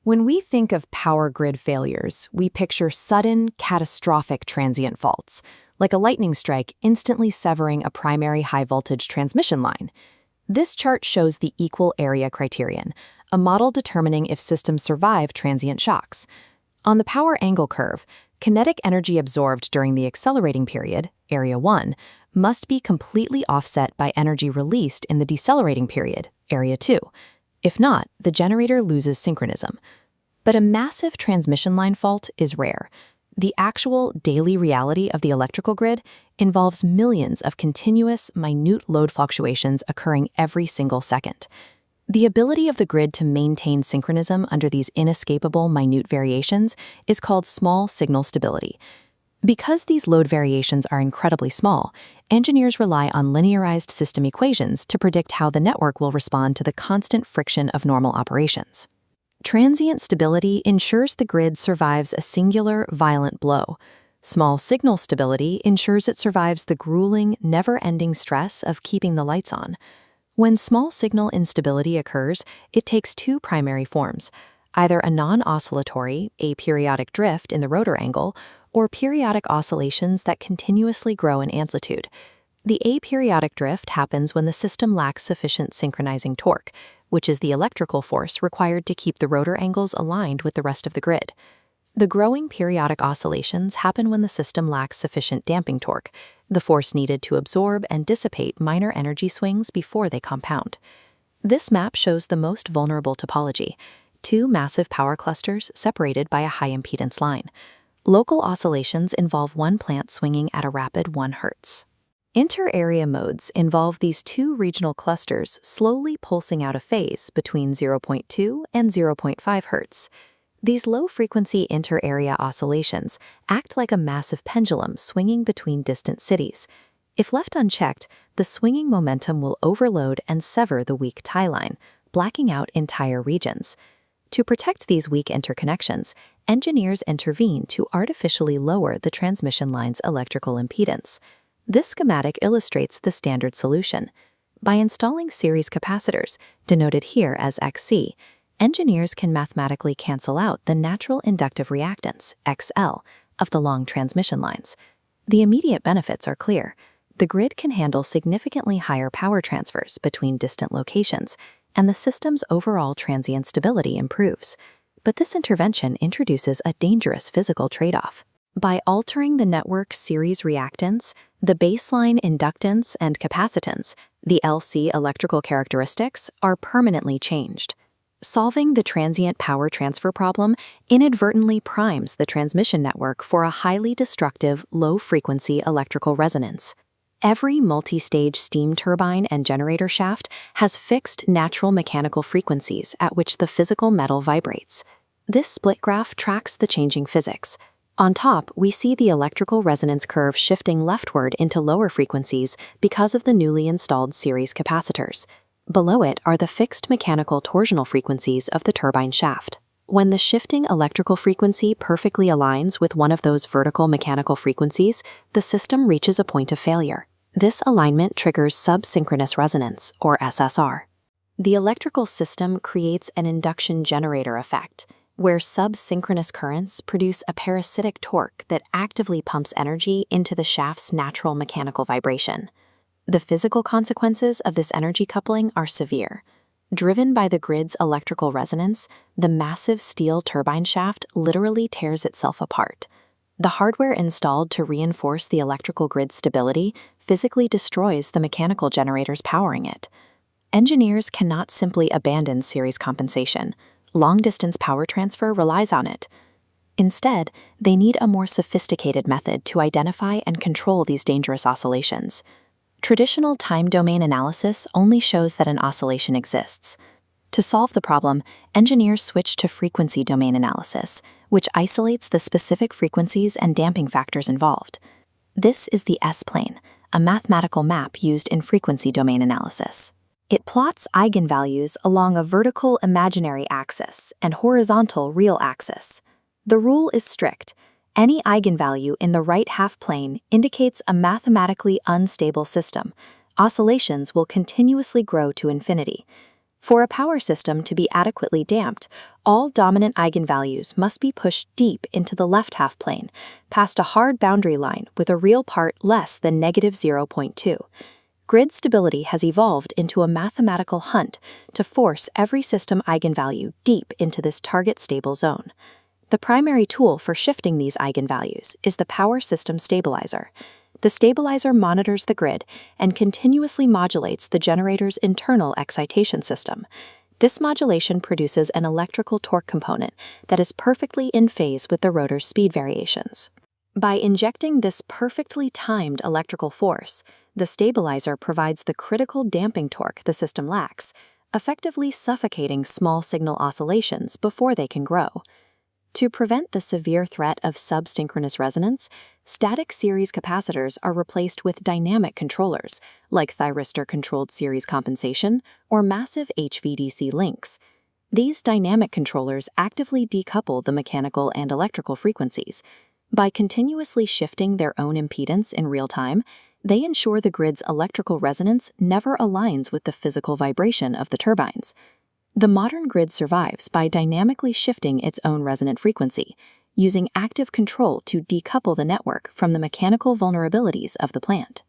When we think of power grid failures, we picture sudden, catastrophic transient faults, like a lightning strike instantly severing a primary high-voltage transmission line. This chart shows the equal area criterion, a model determining if systems survive transient shocks. On the power angle curve, kinetic energy absorbed during the accelerating period, area 1, must be completely offset by energy released in the decelerating period, area 2. If not, the generator loses synchronism. But a massive transmission line fault is rare. The actual daily reality of the electrical grid involves millions of continuous, minute load fluctuations occurring every single second. The ability of the grid to maintain synchronism under these inescapable minute variations is called small signal stability. Because these load variations are incredibly small, engineers rely on linearized system equations to predict how the network will respond to the constant friction of normal operations. Transient stability ensures the grid survives a singular, violent blow. Small signal stability ensures it survives the grueling, never-ending stress of keeping the lights on. When small signal instability occurs, it takes two primary forms, either a non-oscillatory, aperiodic drift in the rotor angle, or periodic oscillations that continuously grow in amplitude. The aperiodic drift happens when the system lacks sufficient synchronizing torque, which is the electrical force required to keep the rotor angles aligned with the rest of the grid. The growing periodic oscillations happen when the system lacks sufficient damping torque, the force needed to absorb and dissipate minor energy swings before they compound. This map shows the most vulnerable topology, two massive power clusters separated by a high impedance line. Local oscillations involve one plant swinging at a rapid 1 Hz. Inter-area modes involve these two regional clusters slowly pulsing out of phase between 0.2 and 0.5 Hz. These low-frequency inter-area oscillations act like a massive pendulum swinging between distant cities. If left unchecked, the swinging momentum will overload and sever the weak tie line, blacking out entire regions. To protect these weak interconnections, engineers intervene to artificially lower the transmission line's electrical impedance. This schematic illustrates the standard solution. By installing series capacitors, denoted here as XC, engineers can mathematically cancel out the natural inductive reactance, XL, of the long transmission lines. The immediate benefits are clear. The grid can handle significantly higher power transfers between distant locations, and the system's overall transient stability improves. But this intervention introduces a dangerous physical trade-off. By altering the network's series reactance, the baseline inductance and capacitance, the LC electrical characteristics, are permanently changed. Solving the transient power transfer problem inadvertently primes the transmission network for a highly destructive, low-frequency electrical resonance. Every multi-stage steam turbine and generator shaft has fixed natural mechanical frequencies at which the physical metal vibrates. This split graph tracks the changing physics. On top, we see the electrical resonance curve shifting leftward into lower frequencies because of the newly installed series capacitors. Below it are the fixed mechanical torsional frequencies of the turbine shaft. When the shifting electrical frequency perfectly aligns with one of those vertical mechanical frequencies, the system reaches a point of failure. This alignment triggers sub-synchronous resonance, or SSR. The electrical system creates an induction generator effect, where sub-synchronous currents produce a parasitic torque that actively pumps energy into the shaft's natural mechanical vibration. The physical consequences of this energy coupling are severe. Driven by the grid's electrical resonance, the massive steel turbine shaft literally tears itself apart. The hardware installed to reinforce the electrical grid's stability physically destroys the mechanical generators powering it. Engineers cannot simply abandon series compensation. Long-distance power transfer relies on it. Instead, they need a more sophisticated method to identify and control these dangerous oscillations. Traditional time domain analysis only shows that an oscillation exists. To solve the problem, engineers switch to frequency domain analysis, which isolates the specific frequencies and damping factors involved. This is the S-plane, a mathematical map used in frequency domain analysis. It plots eigenvalues along a vertical imaginary axis and horizontal real axis. The rule is strict. Any eigenvalue in the right half plane indicates a mathematically unstable system. Oscillations will continuously grow to infinity. For a power system to be adequately damped, all dominant eigenvalues must be pushed deep into the left half plane, past a hard boundary line with a real part less than -0.2. Grid stability has evolved into a mathematical hunt to force every system eigenvalue deep into this target stable zone. The primary tool for shifting these eigenvalues is the power system stabilizer. The stabilizer monitors the grid and continuously modulates the generator's internal excitation system. This modulation produces an electrical torque component that is perfectly in phase with the rotor's speed variations. By injecting this perfectly timed electrical force, the stabilizer provides the critical damping torque the system lacks, effectively suffocating small signal oscillations before they can grow. To prevent the severe threat of sub-synchronous resonance, static series capacitors are replaced with dynamic controllers, like thyristor-controlled series compensation or massive HVDC links. These dynamic controllers actively decouple the mechanical and electrical frequencies. By continuously shifting their own impedance in real time, they ensure the grid's electrical resonance never aligns with the physical vibration of the turbines. The modern grid survives by dynamically shifting its own resonant frequency, using active control to decouple the network from the mechanical vulnerabilities of the plant.